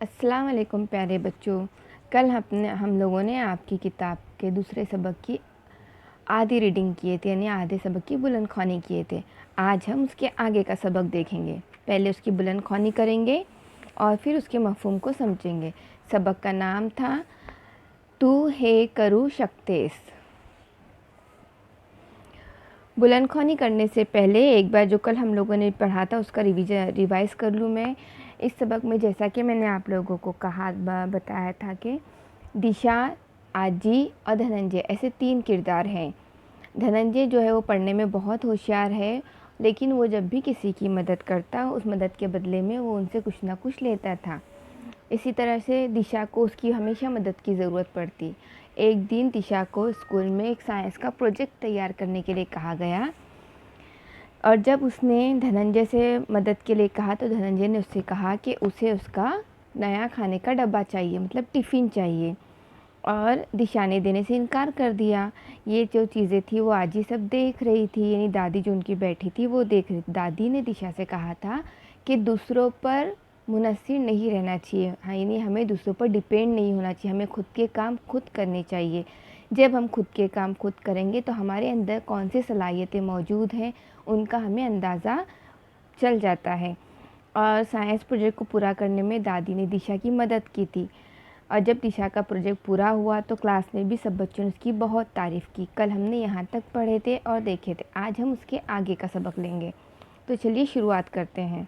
अस्सलाम वालेकुम प्यारे बच्चों। कल हम लोगों ने आपकी किताब के दूसरे सबक की आधी रीडिंग किए थे, यानी आधे सबक की बुलंद ख्वानी किए थे। आज हम उसके आगे का सबक देखेंगे। पहले उसकी बुलंद ख्वानी करेंगे और फिर उसके मफ़हूम को समझेंगे। सबक का नाम था तू है करू शकतेस। बुलंद ख्वानी करने से पहले एक बार जो कल हम लोगों ने पढ़ा था उसका रिवाइज़ कर लूँ मैं। इस सबक में जैसा कि मैंने आप लोगों को बताया था कि दिशा, आजी और धनंजय ऐसे 3 किरदार हैं। धनंजय जो है वो पढ़ने में बहुत होशियार है, लेकिन वो जब भी किसी की मदद करता उस मदद के बदले में वो उनसे कुछ ना कुछ लेता था। इसी तरह से दिशा को उसकी हमेशा मदद की ज़रूरत पड़ती। एक दिन दिशा को स्कूल में एक साइंस का प्रोजेक्ट तैयार करने के लिए कहा गया और जब उसने धनंजय से मदद के लिए कहा तो धनंजय ने उससे कहा कि उसे उसका नया खाने का डब्बा चाहिए, मतलब टिफ़िन चाहिए, और दिशा ने देने से इनकार कर दिया। ये जो चीज़ें थी वो आजी सब देख रही थी, यानी दादी जो उनकी बैठी थी वो देख रही थी। दादी ने दिशा से कहा था कि दूसरों पर मुनस्सिर नहीं रहना चाहिए, हाँ, यानी हमें दूसरों पर डिपेंड नहीं होना चाहिए, हमें खुद के काम खुद करने चाहिए। जब हम खुद के काम खुद करेंगे तो हमारे अंदर कौन सी सलाहियतें मौजूद हैं उनका हमें अंदाज़ा चल जाता है। और साइंस प्रोजेक्ट को पूरा करने में दादी ने दिशा की मदद की थी और जब दिशा का प्रोजेक्ट पूरा हुआ तो क्लास में भी सब बच्चों ने उसकी बहुत तारीफ़ की। कल हमने यहाँ तक पढ़े थे और देखे थे, आज हम उसके आगे का सबक लेंगे। तो चलिए शुरुआत करते हैं।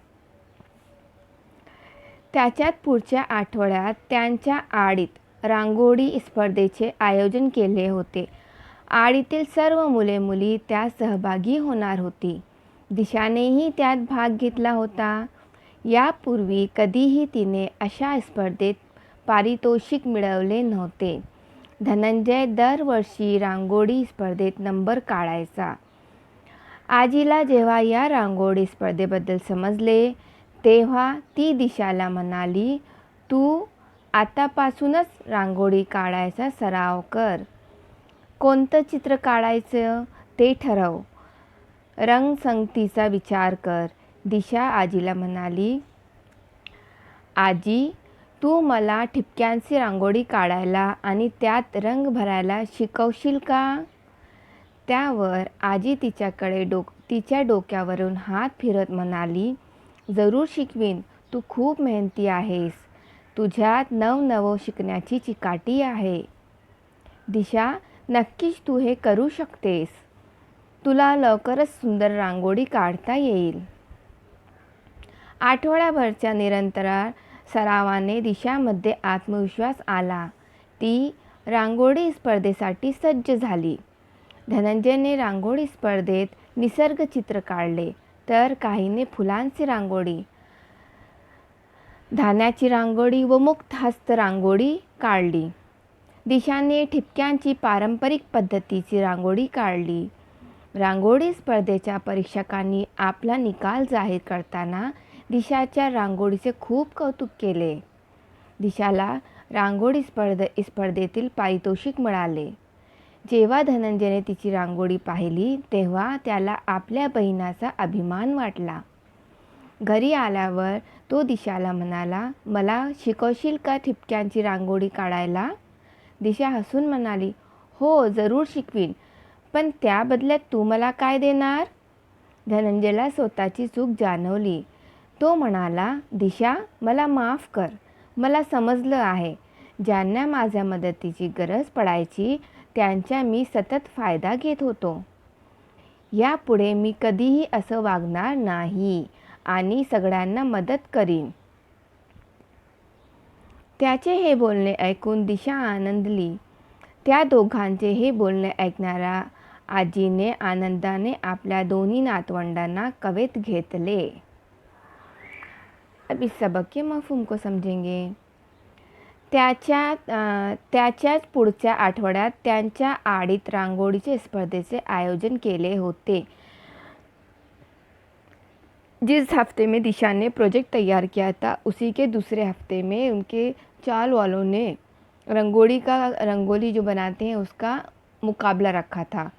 त्याच्यात पुढच्या आठवड्यात त्यांच्या आडीत रांगोळी स्पर्धेचे आयोजन केले होते. आडीतील सर्व मुले मुली त्यात सहभागी होणार होती. दिशानेही त्यात भाग घेतला होता. यापूर्वी कधीही तिने अशा स्पर्धेत पारितोषिक मिळवले नव्हते. धनंजय दरवर्षी रांगोळी स्पर्धेत नंबर काढायचा. आजीला जेव्हा या रांगोळी स्पर्धेबद्दल समजले तेव्हा ती दिशाला म्हणाली, तू आतापासूनच रांगोळी काढायचा सराव कर. कोणतं चित्र काढायचं ते ठरव. रंगसंगतीचा विचार कर. दिशा आजीला म्हणाली, आजी, तू मला ठिपक्यांची रांगोळी काढायला आणि त्यात रंग भरायला शिकवशील का? त्यावर आजी तिच्या डोक्यावरून हात फिरत म्हणाली, जरूर शिकवीन. तू खूप मेहनती आहेस. तुझ्यात नवनवं शिकण्याची चिकाटी आहे. दिशा, नक्कीच तू हे करू शकतेस. तुला लवकरच सुंदर रांगोळी काढता येईल. आठवड्याभरच्या निरंतर सरावाने दिशामध्ये आत्मविश्वास आला. ती रांगोळी स्पर्धेसाठी सज्ज झाली. धनंजयने रांगोळी स्पर्धेत निसर्ग चित्र काढले तर काहीने फुलांची रांगोळी, धान्याची रांगोळी व मुक्त हस्त रांगोळी काढली. दिशाने ठिपक्यांची पारंपरिक पद्धतीची रांगोळी काढली. रांगोळी स्पर्धेच्या परीक्षकांनी आपला निकाल जाहीर करताना दिशाच्या रांगोळीचे खूप कौतुक केले. दिशाला रांगोळी स्पर्धेतील पारितोषिक मिळाले. जेव्हा धनंजयने तिची रांगोळी पाहिली तेव्हा त्याला आपल्या बहिणाचा अभिमान वाटला. घरी आल्यावर तो दिशाला म्हणाला, मला शिकवशील का ठिपक्यांची रांगोळी काढायला? दिशा हसून म्हणाली, हो, जरूर शिकवीन, पण त्या बदल्यात तू मला काय देणार? धनंजयला स्वतःची चूक जाणवली. तो म्हणाला, दिशा, मला माफ कर. मला समजलं आहे. ज्यांना माझ्या मदतीची गरज पडायची त्यांचा मी सतत फायदा घेत होतो. यापुढे मी कधीही असं वागणार नाही आणि सगळ्यांना मदत करीन. त्याचे हे बोलणे ऐकून दिशा आनंदली. त्या दोघांचे हे बोलणे ऐकणाऱ्या आजीने आनंदाने आपल्या दोन्ही नातवंडांना कवेत घेतले. अब इस सबक के मफहूम को समझेंगे. त्याच्याच पुढच्या आठवड्यात त्यांच्या आडीत रांगोळीचे स्पर्धेचे आयोजन केले होते. जिस हफ्ते में दिशा ने प्रोजेक्ट तैयार किया था उसी के दूसरे हफ्ते में उनके चाल वालों ने रंगोली जो बनाते हैं उसका मुकाबला रखा था.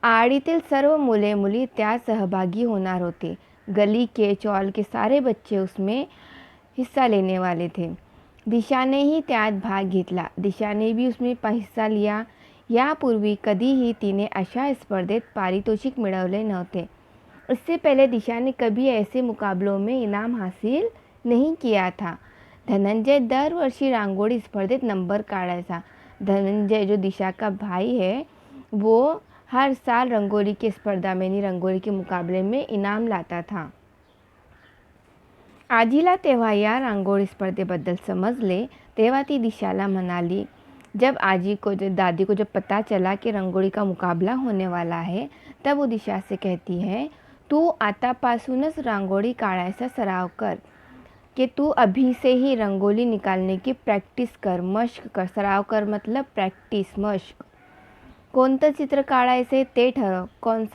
आडीतील सर्व मुले मुली त्यात सहभागी होणार होते. गली के चौल के सारे बच्चे उसमें हिस्सा लेने वाले थे. दिशानेही त्यात भाग घेतला. दिशाने भी उसमें हिस्सा लिया. यापूर्वी कधीही तिने अशा स्पर्धेत पारितोषिक मिळवले नव्हते. इससे पहले दिशा ने कभी ऐसे मुकाबलों में इनाम हासिल नहीं किया था. धनंजय दरवर्षी रांगोळी स्पर्धेत नंबर काढायचा. धनंजय जो दिशा का भाई है वो हर साल रंगोली की स्पर्धा में रंगोली के मुकाबले में इनाम लाता था. आजीला तेव्हा या रांगोळी स्पर्धेबद्दल समजले तेव्हा ती दिशाला म्हणाली. जब दादी को जब पता चला कि रंगोली का मुकाबला होने वाला है तब वो दिशा से कहती है, तू आतापासूनच रांगोळी काढायचा सराव कर, कि तू अभी से ही रंगोली निकालने की प्रैक्टिस कर, मश्क कर. सराव कर मतलब प्रैक्टिस, मश्क. कोणतं चित्र काढायचे ते ठरव. कौन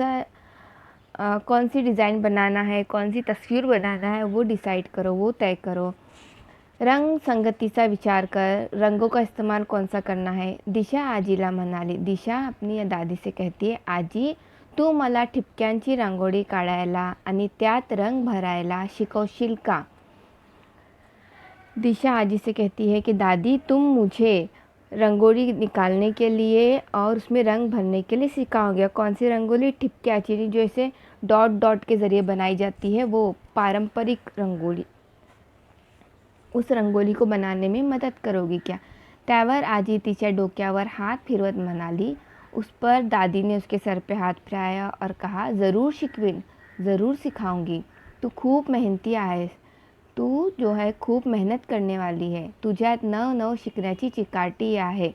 सी डिज़ाइन बनाना है, कौन सी तस्वीर बनाना है वो डिसाइड करो, वो तय करो. रंग संगतीचा विचार कर, रंगों का इस्तेमाल कौन सा करना है. दिशा आजीला म्हणाली. दिशा अपनी दादी से कहती है, आजी तू मला ठिपक्यांची रांगोळी काढायला आणि त्यात रंग भरायला शिकवशील का. दिशा आजी से कहती है कि दादी तुम मुझे रंगोली निकालने के लिए और उसमें रंग भरने के लिए सिखाओगे. कौन सी रंगोली, ठिपक्याची, जो ऐसे डॉट डॉट के ज़रिए बनाई जाती है वो पारंपरिक रंगोली. उस रंगोली को बनाने में मदद करोगी क्या. त्यावर आजी तिच्या डोक्यावर हात फिरवत म्हणाली. उस पर दादी ने उसके सर पे हाथ फिराया और कहा, ज़रूर शिकवीन, ज़रूर सिखाऊंगी. तू खूप मेहनती आहेस. तू जो है खूप मेहनत करने वाली है. तुझ्यात नव शिकण्याची चिकाटी आहे.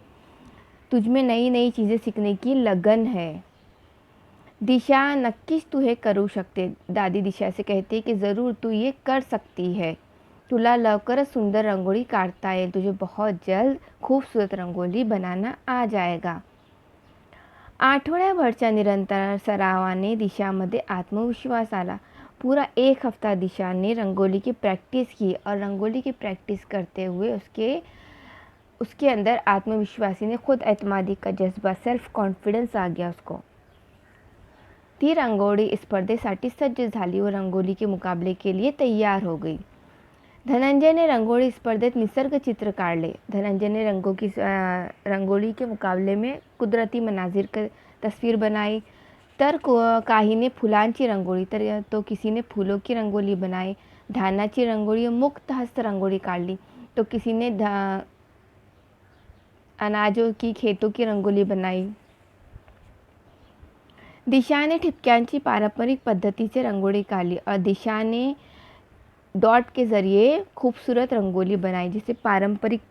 तुझमें नई नई चीज़ें सीखने की लगन है. दिशा नक्कीच तू हे करू शकते. दादी दिशा से कहते कि ज़रूर तू ये कर सकती है. तुला लवकरच सुंदर रंगोली काढता येईल. तुझे बहुत जल्द खूबसूरत रंगोली बनाना आ जाएगा. आठवड्याभरच्या निरंतर सरावाने दिशामध्ये आत्मविश्वास आला. पूरा 1 हफ्ता दिशा ने रंगोली की प्रैक्टिस की और रंगोली की प्रैक्टिस करते हुए उसके अंदर आत्मविश्वासी ने खुद एतमादी का जज्बा, सेल्फ कॉन्फिडेंस आ गया उसको. ती रंगोली स्पर्धेसाठी सज्ज झाली व रंगोली के मुकाबले के लिए तैयार हो गई. धनंजय ने रंगोली स्पर्धेत निसर्ग चित्र काढले. धनंजय ने रंगोली के मुकाबले में कुदरती मनाजिर की तस्वीर बनाई. तर काही ने फुलांची रंगोली, तो किसी ने फूलों की रंगोली बनाई. धानाची रंगोली, मुक्त हस्त रंगोली काढली. तो किसी ने अनाजों की, खेतों की रंगोली बनाई. दिशा ने ठिपक्यांची पारंपरिक पद्धतीचे रंगोली काढली और दिशा ने डॉट के ज़रिए खूबसूरत रंगोली बनाई, जिसे पारंपरिक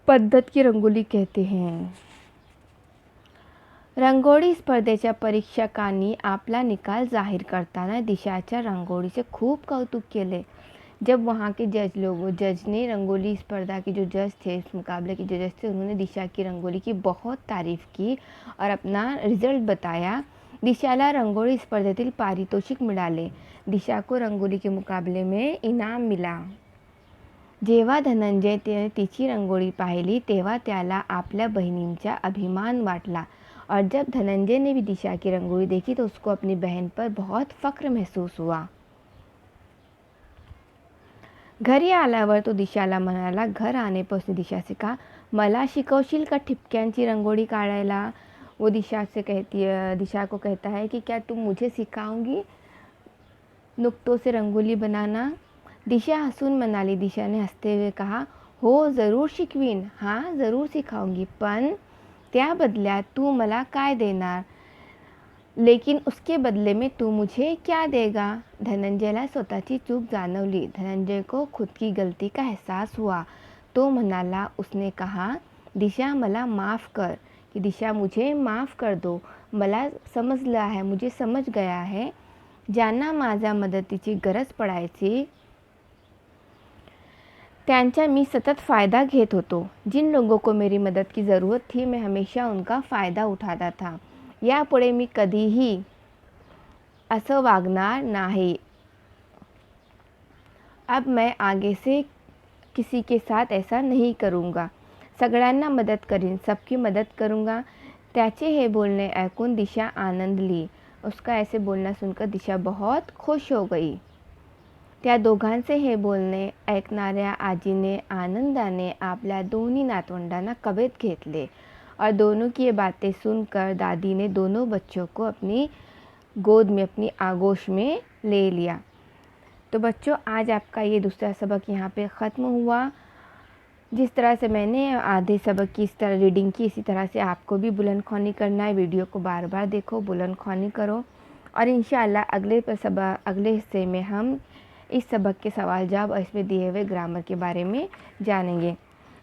पद्धत की रंगोली कहते हैं. रंगोली स्पर्धेच्या परीक्षकांनी आपला निकाल जाहीर करताना दिशाच्या रंगोलीचे खूप कौतुक केले. जब वहाँ के जज ने रंगोली स्पर्धा के जो जज थे, इस मुकाबले के जो जज थे, उन्होंने दिशा की रंगोली की बहुत तारीफ़ की और अपना रिज़ल्ट बताया. दिशाला रंगोली स्पर्धेतील पारितोषिक मिळाले. दिशा को रंगोली के मुकाबले में इनाम मिला. जेव्हा धनंजय तिची रंगोली पाहिली तेव्हा त्याला आपल्या बहिणींचा अभिमान वाटला. और जब धनंजय ने भी दिशा की रंगोली देखी तो उसको अपनी बहन पर बहुत फ़ख्र महसूस हुआ. घरी आल्यावर तो दिशाला म्हणाला. घर आने पर उसने दिशा से कहा, मला शिकवशील का ठिपक्यांची रंगोली काढायला. वो दिशा को कहता है कि क्या तुम मुझे सिखाओगी नुक्तों से रंगोली बनाना. दिशा हसून म्हणाली. दिशा ने हंसते हुए कहा, हो ज़रूर शिकवीन, हाँ ज़रूर सिखाऊंगी, पण त्या बदल्यात तू मला काय देणार. लेकिन उसके बदले में तू मुझे क्या देगा. धनंजयला स्वतःची चूक जाणवली. धनंजय को खुद की गलती का एहसास हुआ. तो म्हणाला, उसने कहा, दिशा मला माफ़ कर, कि दिशा मुझे माफ़ कर दो. मला समजलं आहे, मुझे समझ गया है. ज्यांना माझ्या मदतीची गरज पडायची त्यांचा मी सतत फ़ायदा घेत होतो. जिन लोगों को मेरी मदद की ज़रूरत थी मैं हमेशा उनका फ़ायदा उठाता था. यापुढे मी कधीही असं वागणार नाही. अब मैं आगे से किसी के साथ ऐसा नहीं करूँगा. सगळ्यांना मदत करीन, सबकी मदद करूँगा. त्याचे हे बोलणे ऐकून दिशा आनंद ली. उसका ऐसे बोलना सुनकर दिशा बहुत खुश हो गई. त्या दोघांचे हे बोलणे ऐकणाऱ्या आजीने आनंदाने आपल्या दोन्ही नातवंडांना कवेत घेतले और दोनों की ये बातें सुनकर दादी ने दोनों बच्चों को अपनी गोद में, अपनी आगोश में ले लिया। तो बच्चों, आज आपका ये दूसरा सबक यहाँ पे ख़त्म हुआ। जिस तरह से मैंने आधे सबक की इस तरह रीडिंग की, इसी तरह से आपको भी बुलंद ख़्वानी करना है। वीडियो को बार बार देखो, बुलंद ख़्वानी करो और इंशाअल्लाह अगले हिस्से में हम इस सबक के सवाल जवाब और इसमें दिए हुए ग्रामर के बारे में जानेंगे।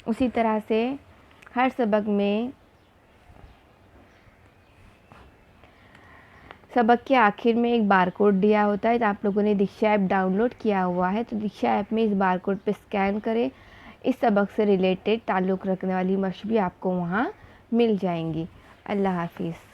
उसी तरह से हर सबक में सबक के आखिर में एक बारकोड दिया होता है। तो आप लोगों ने दीक्षा ऐप डाउनलोड किया हुआ है तो दीक्षा ऐप में इस बारकोड पे स्कैन करें। इस सबक से रिलेटेड ताल्लुक़ रखने वाली मशक भी आपको वहाँ मिल जाएंगी। अल्लाह हाफिज़।